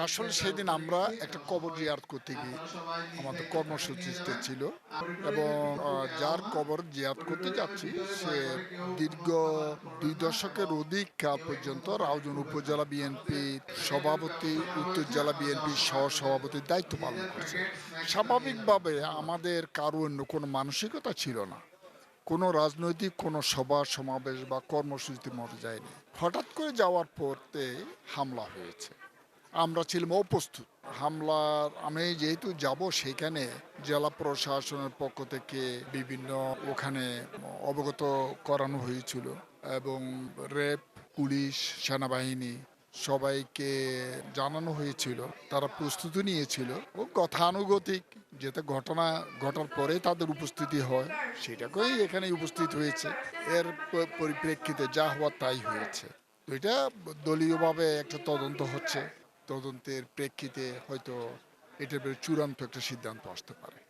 আসলে সেদিন আমরা একটা কবর জিয়ারত করতে গিয়ে আমাদের কর্মসূচিতে ছিল এবং যার কবর জিয়ারত করতে যাচ্ছি সে দীর্ঘ ২ দশকের অধিক কাল পর্যন্ত রাউজান উপজেলা বিএনপির সভাপতি, উত্তর জেলা বিএনপির সহ-সভাপতির দায়িত্ব পালন করছে। স্বাভাবিকভাবে আমাদের কারো অন্য কোনো মানসিকতা ছিল না। কোনো রাজনৈতিক কোনো সভা সমাবেশ বা কর্মসূচিতে মতে যায়নি। হঠাৎ করে যাওয়ার পরতে হামলা হয়েছে। আমরা ছিলাম অপ্রস্তুত। আমি যেহেতু যাব সেখানে জেলা প্রশাসনের পক্ষ থেকে বিভিন্ন ওখানে অবগত করানো হয়েছিল এবং র্যাব, পুলিশ, সেনাবাহিনী সবাইকে জানানো হয়েছিল। তারা প্রস্তুতি নিয়েছিল ও গতানুগতিক যেটা ঘটনা ঘটার পরে তাদের উপস্থিতি হয় সেটাকেই এখানে উপস্থিত হয়েছে। এর পরিপ্রেক্ষিতে যা হওয়ার তাই হয়েছে। তো এটা দলীয়ভাবে একটা তদন্ত হচ্ছে। তদন্তের প্রেক্ষিতে হয়তো এটার চূড়ান্ত একটা সিদ্ধান্ত আসতে পারে।